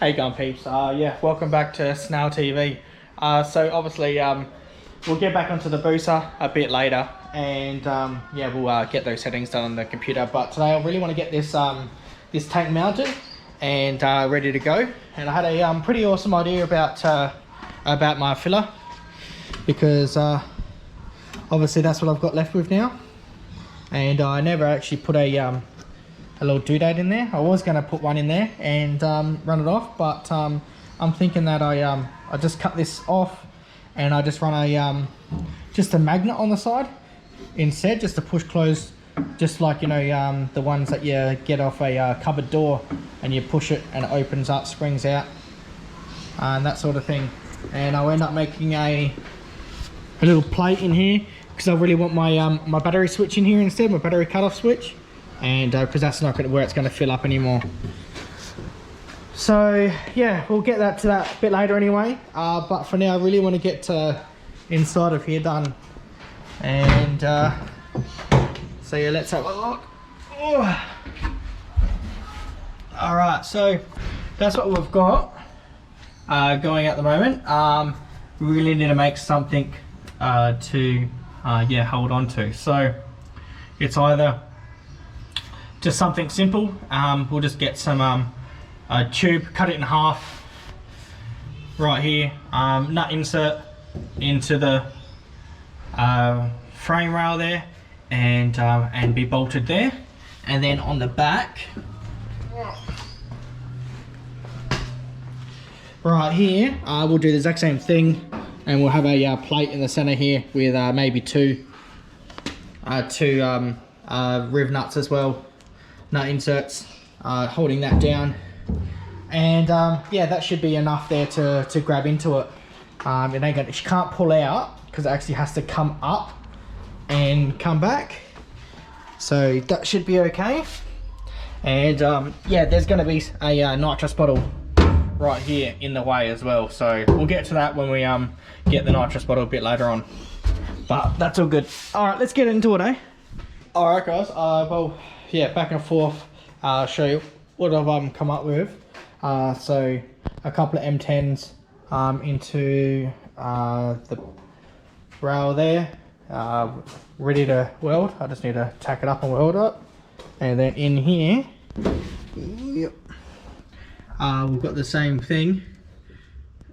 Hey going peeps, yeah, welcome back to Snail TV. So obviously we'll get back onto the booster a bit later, and yeah, we'll get those settings done on the computer. But today I really want to get this this tank mounted and ready to go. And I had a pretty awesome idea about my filler, because obviously that's what I've got left with now, and I never actually put a little due date in there. I was going to put one in there and run it off, but I'm thinking that I just cut this off and I just run a just a magnet on the side instead, just to push close, just like, you know, the ones that you get off a cupboard door, and you push it and it opens up, springs out, and that sort of thing. And I'll end up making a little plate in here, because I really want my my battery switch in here instead, my battery cutoff switch, and because that's not where it's going to fill up anymore. So yeah, we'll get that to that a bit later anyway, but for now I really want to get inside of here done. And so yeah, let's have a look. Oh. All right, so that's what we've got going at the moment. We really need to make something to yeah, hold on to. So it's either just something simple. We'll just get some a tube, cut it in half right here, nut insert into the frame rail there, and be bolted there. And then on the back right here, we'll do the exact same thing, and we'll have a plate in the center here with maybe two riv nuts as well, nut inserts, holding that down. And yeah, that should be enough there to grab into it. It ain't gonna, she can't pull out, because it actually has to come up and come back, so that should be okay. And yeah, there's gonna be a nitrous bottle right here in the way as well, so we'll get to that when we get the nitrous bottle a bit later on, but that's all good. All right, let's get into it, eh? All right guys, well yeah, back and forth, show you what I've come up with. So a couple of M10s into the rail there, ready to weld. I just need to tack it up and weld it. And then in here, yep, we've got the same thing,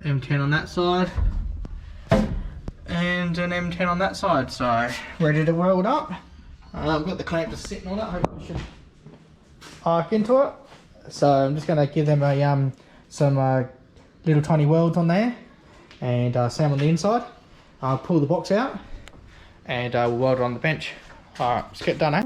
M10 on that side and an M10 on that side, so ready to weld up. I've got the clamp just sitting on it, hopefully we should arc into it. So I'm just going to give them a some little tiny welds on there, and same on the inside. I'll pull the box out and we'll weld it on the bench. Alright, let's get done, eh?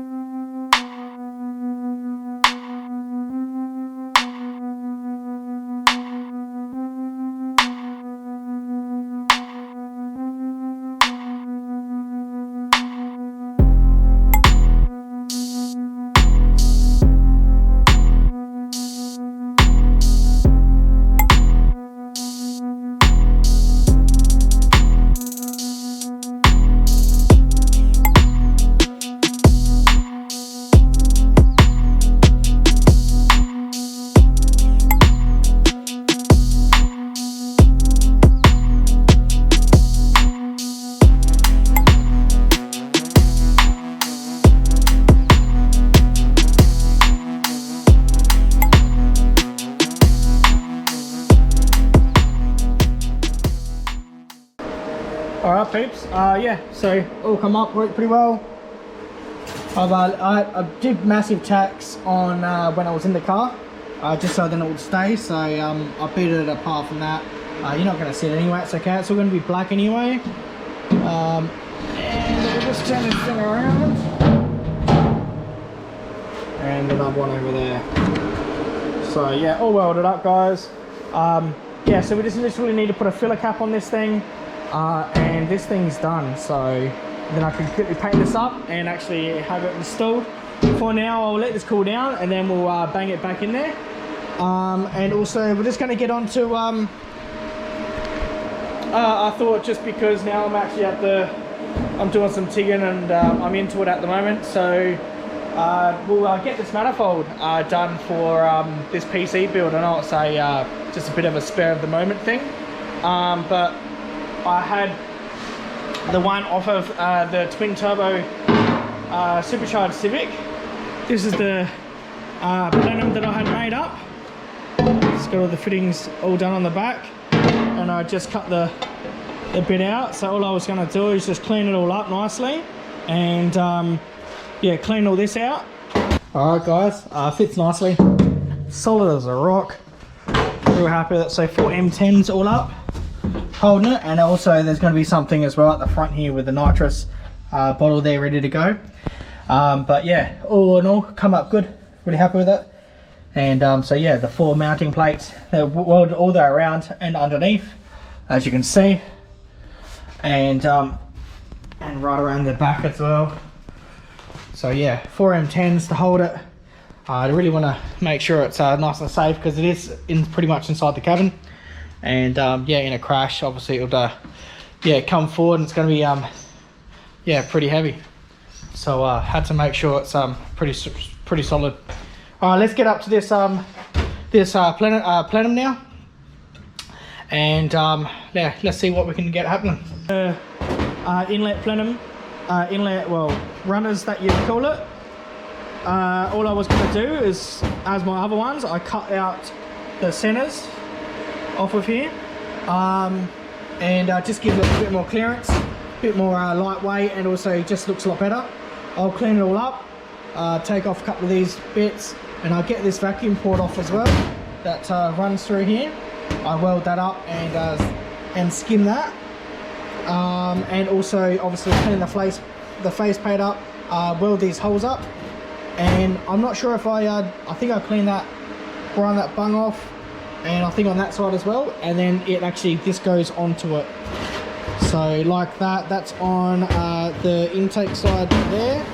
Alright peeps, yeah, so all come up, worked pretty well. I did massive tacks on when I was in the car, just so then it would stay, so I beat it apart from that. You're not going to see it anyway, it's okay, it's all going to be black anyway. And we'll just turn this thing around. And another one over there. So yeah, all welded up guys. Yeah, so we just literally need to put a filler cap on this thing. And this thing's done, so then I can quickly paint this up and actually have it installed. For now I'll let this cool down, and then we'll bang it back in there. And also we're just going to get on to I thought, just because now I'm actually I'm doing some tigging, and I'm into it at the moment, so we'll get this manifold done for this PC build. I know it's just a bit of a spare of the moment thing, but I had the one off of the twin turbo supercharged Civic. This is the Plenum that I had made up. It's got all the fittings all done on the back, and I just cut the bit out. So all I was going to do is just clean it all up nicely, and yeah, clean all this out. Alright guys, fits nicely, solid as a rock. Real happy with it. So 4 M10s all up, holding it, and also there's going to be something as well at the front here with the nitrous bottle there ready to go. But yeah, all in all, come up good, really happy with it. And so yeah, the 4 mounting plates, they're welded all the way around and underneath, as you can see, and right around the back as well. So yeah, 4 M10s to hold it. I really want to make sure it's nice and safe, because it is pretty much inside the cabin. And yeah, in a crash, obviously it'll yeah, come forward, and it's going to be yeah, pretty heavy. So had to make sure it's pretty solid. All right, let's get up to this Plenum now, and yeah, let's see what we can get happening. Inlet Plenum, inlet, well, runners that you call it. All I was going to do is, as my other ones, I cut out the centers off of here, and just give it a bit more clearance, a bit more lightweight, and also just looks a lot better. I'll clean it all up, take off a couple of these bits, and I'll get this vacuum port off as well that runs through here. I weld that up and skim that, and also obviously clean the face plate up, weld these holes up. And I'm not sure if I think I cleaned that, grind that bung off, and I think on that side as well, and then this goes onto it. So like that, that's on the intake side there,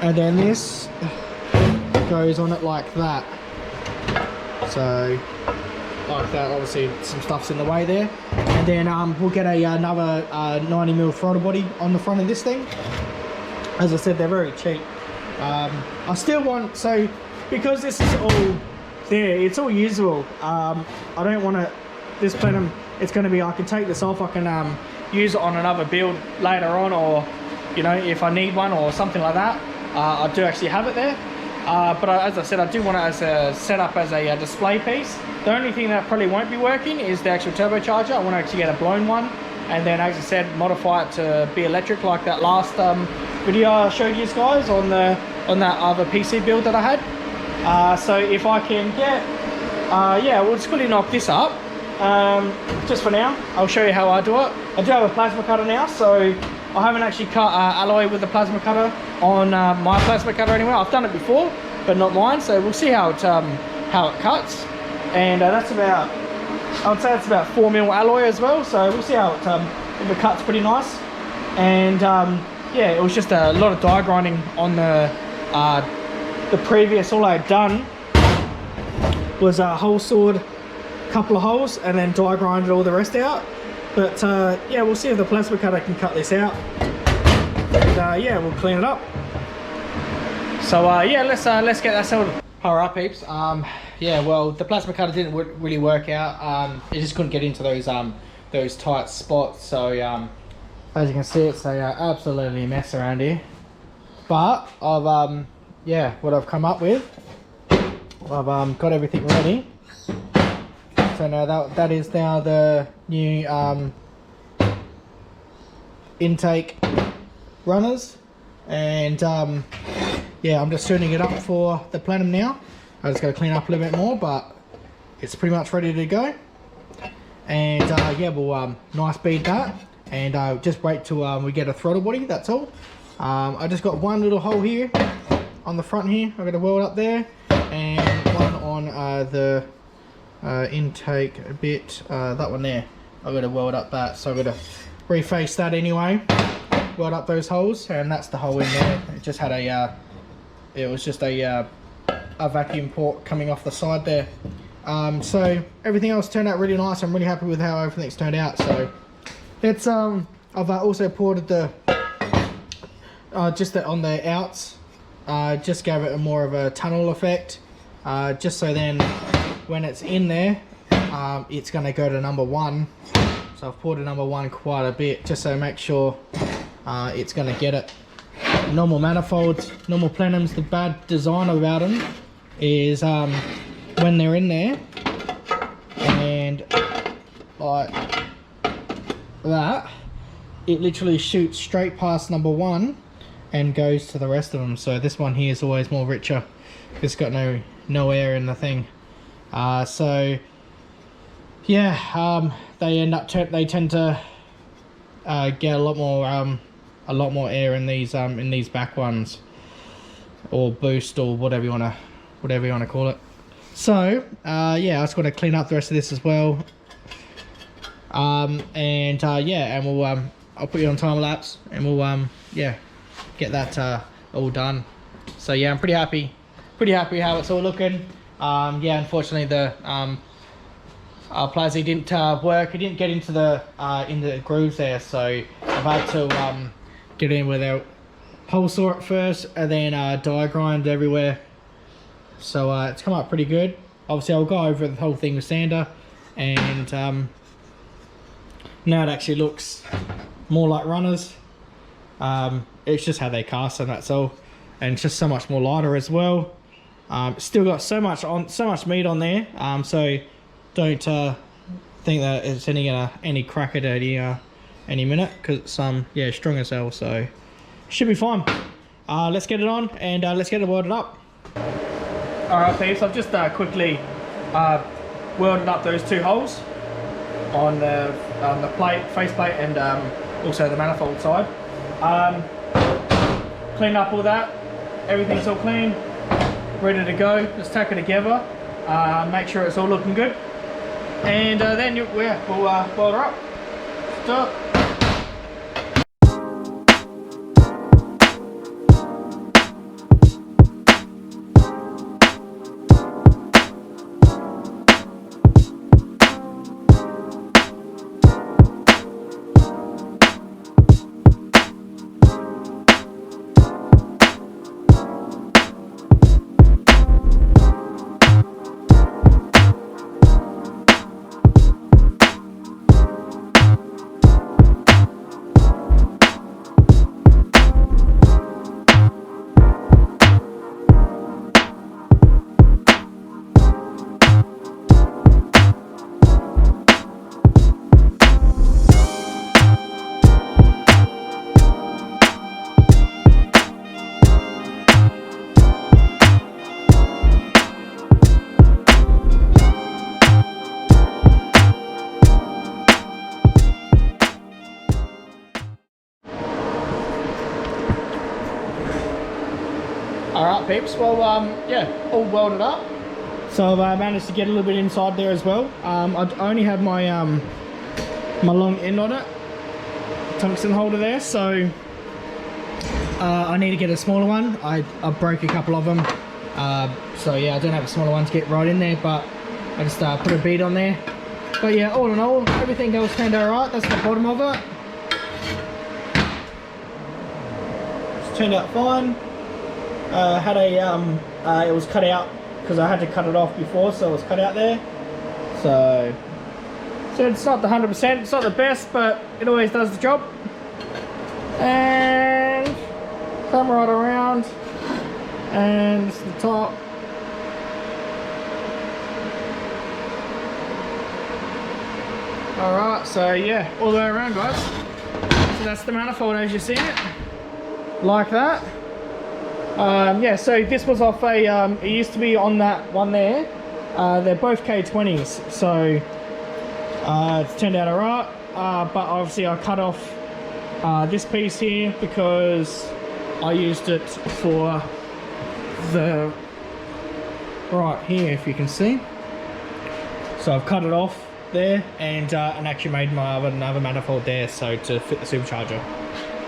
and then this goes on it like that. So like that, obviously some stuff's in the way there, and then we'll get another 90mm throttle body on the front of this thing. As I said, they're very cheap. I still want, so because this is all there, it's all usable. I don't want to, this Plenum, it's going to be, I can take this off, I can use it on another build later on, or you know, if I need one or something like that. I do actually have it there, but as I said, I do want it as a setup as a display piece. The only thing that probably won't be working is the actual turbocharger. I want to actually get a blown one, and then, as I said, modify it to be electric, like that last video I showed you guys on that other PC build that I had. So if I can get, yeah, we'll just quickly knock this up. Just for now, I'll show you how I do it. I do have a plasma cutter now, so I haven't actually cut alloy with the plasma cutter on my plasma cutter anyway. I've done it before, but not mine. So we'll see how it cuts, and that's about, I would say it's about 4mm alloy as well. So we'll see how if it cuts pretty nice. And yeah, it was just a lot of die grinding on the previous. All I had done was hole sawed a couple of holes and then die grinded all the rest out. But yeah, we'll see if the plasma cutter can cut this out, and yeah, we'll clean it up. So yeah, let's get that sorted. Alright peeps, yeah, well, the plasma cutter didn't really work out. It just couldn't get into those tight spots. So as you can see, it's absolutely a mess around here. But I've yeah, what I've come up with, I've got everything ready. So now that is now the new intake runners, and yeah, I'm just tuning it up for the Plenum now. I just got to clean up a little bit more, but it's pretty much ready to go. And yeah, we'll nice bead that, and just wait till we get a throttle body. That's all. I just got one little hole here on the front here. I've got a weld up there, and one on the intake bit, that one there. I've got to weld up that, so I've got to reface that anyway, weld up those holes, and that's the hole in there. It just had it was just a vacuum port coming off the side there. So everything else turned out really nice. I'm really happy with how everything's turned out. So it's I've also ported the just on the outs just gave it a more of a tunnel effect, just so then when it's in there, it's going to go to number 1. So I've poured a number 1 quite a bit, just so make sure it's going to get it. Normal manifolds, normal plenums, the bad design about them is when they're in there and like that, it literally shoots straight past number 1 and goes to the rest of them. So this one here is always more richer. It's got no air in the thing. So yeah, they tend to get a lot more air in these back ones, or boost, or whatever you want to call it. So yeah, I just want to clean up the rest of this as well. Yeah, and we'll I'll put you on time lapse, and we'll yeah, get that all done. So yeah, I'm pretty happy how it's all looking. Yeah, unfortunately the Plazzy didn't work. It didn't get into the grooves there, so I've had to get in with a hole saw at first, and then die grind everywhere. So it's come out pretty good. Obviously I'll go over the whole thing with sander, and now it actually looks more like runners. It's just how they cast, and that's all. And it's just so much more lighter as well. Still got so much meat on there, so don't think that it's any crack at it any minute, because it's yeah, strong as hell, so should be fine. Let's get it on, and let's get it welded up. Alright peeps, I've just quickly welded up those 2 holes on the face plate, and also the manifold side. Cleaned up all that, everything's all clean, ready to go. Let's tack it together, make sure it's all looking good, and then we'll weld her up. Let's do it. Alright peeps, well yeah, all welded up. So I've managed to get a little bit inside there as well. I only have my my long end on it, tungsten holder there, so I need to get a smaller one. I broke a couple of them, so yeah, I don't have a smaller one to get right in there, but I just put a bead on there. But yeah, all in all, everything else turned out alright. That's the bottom of it. It's turned out fine. Had a it was cut out because I had to cut it off before, so it was cut out there. So it's not the 100%, it's not the best, but it always does the job. And come right around, and it's the top. Alright, so yeah, all the way around, guys. So that's the manifold as you see it, like that. Yeah, so this was off a, it used to be on that one there. They're both K20s, so it's turned out alright. But obviously I cut off this piece here because I used it for the right here, if you can see. So I've cut it off there, and actually made my another manifold there, so to fit the supercharger.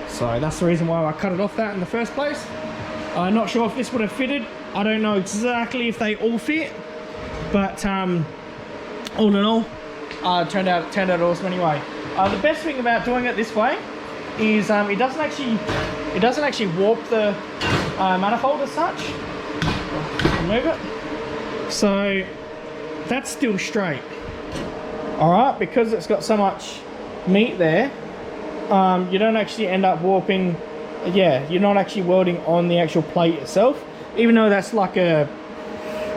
So that's the reason why I cut it off that in the first place. I'm not sure if this would have fitted. I don't know exactly if they all fit, but all in all, turned out awesome anyway. The best thing about doing it this way is it it doesn't actually warp the manifold as such. Remove it. So that's still straight. All right, because it's got so much meat there, you don't actually end up warping. Yeah, you're not actually welding on the actual plate itself, even though that's like a,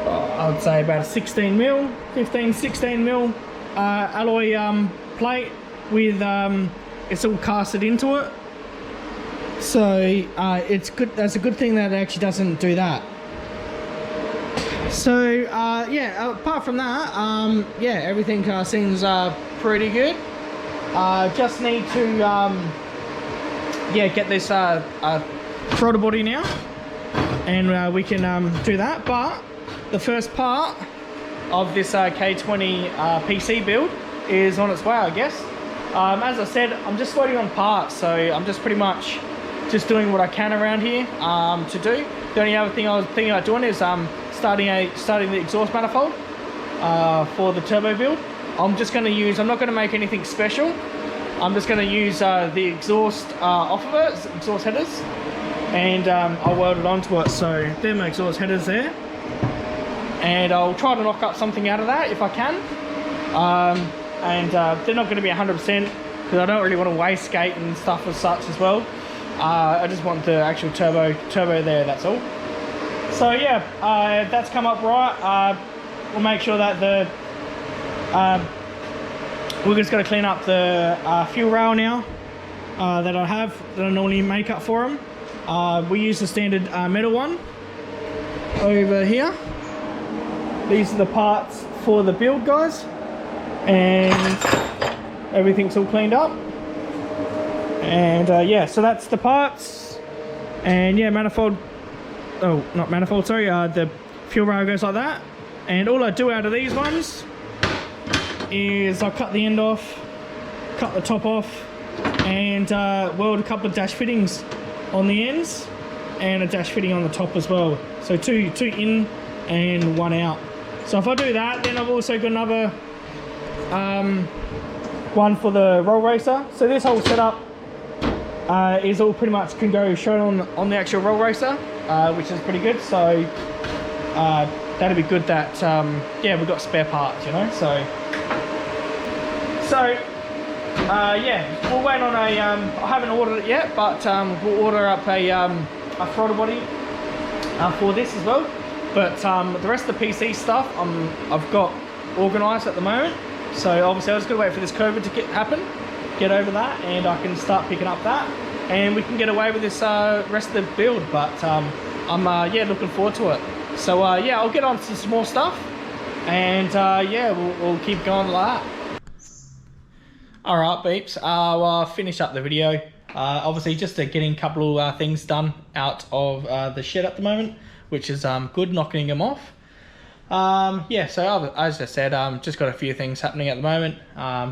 I would say about a 16 mil, 15, 16 mil alloy plate with it's all casted into it. So it's good. That's a good thing that it actually doesn't do that. So yeah, apart from that, yeah, everything seems pretty good. Just need to yeah, get this throttle body now, and we can do that. But the first part of this K20 PC build is on its way, I guess. As I said, I'm just waiting on parts, so I'm just pretty much just doing what I can around here to do. The only other thing I was thinking about doing is starting the exhaust manifold for the turbo build. I'm just going to use, I'm not going to make anything special. I'm just going to use the exhaust off of it, exhaust headers, and I'll weld it onto it. So they're my exhaust headers there, and I'll try to knock up something out of that if I can. And they're not going to be 100% because I don't really want to wastegate and stuff as such as well. I just want the actual turbo there, that's all. So yeah, that's come up right. We'll make sure that the we're just going to clean up the fuel rail now that I normally make up for them. We use the standard metal one over here. These are the parts for the build, guys, and everything's all cleaned up. And yeah, so that's the parts. And yeah, manifold, oh, not manifold, sorry, the fuel rail goes like that. And all I do out of these ones is I cut the end off, cut the top off, and weld a couple of dash fittings on the ends and a dash fitting on the top as well. So two in and one out. So if I do that, then I've also got another one for the roll racer. So this whole setup is all pretty much can go shown on the actual roll racer, which is pretty good. So that'd be good that yeah, we've got spare parts, you know. So yeah, we'll wait on a I haven't ordered it yet, but we'll order up a throttle body for this as well. But the rest of the PC stuff I've got organised at the moment. So obviously I was going to wait for this COVID to get over that, and I can start picking up that, and we can get away with this rest of the build. But I'm yeah, looking forward to it. So yeah, I'll get on to some more stuff, and yeah, we'll keep going like that. Alright beeps, I'll finish up the video. Obviously just getting a couple of things done out of the shed at the moment, which is good, knocking them off. Yeah, so as I said, just got a few things happening at the moment,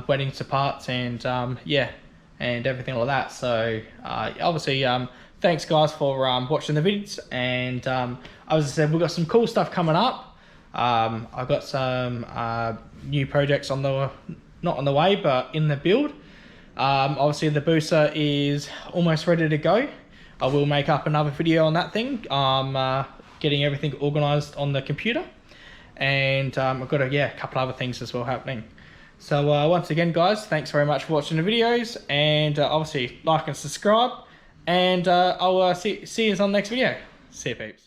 waiting for parts, and yeah, and everything like that. So obviously thanks guys for watching the vids, and as I said, we've got some cool stuff coming up. I've got some new projects on the, not on the way, but in the build. Obviously the booster is almost ready to go. I will make up another video on that thing. Getting everything organized on the computer, and I've got a couple other things as well happening. So once again guys, thanks very much for watching the videos, and obviously like and subscribe, and I'll see you on the next video. See you peeps.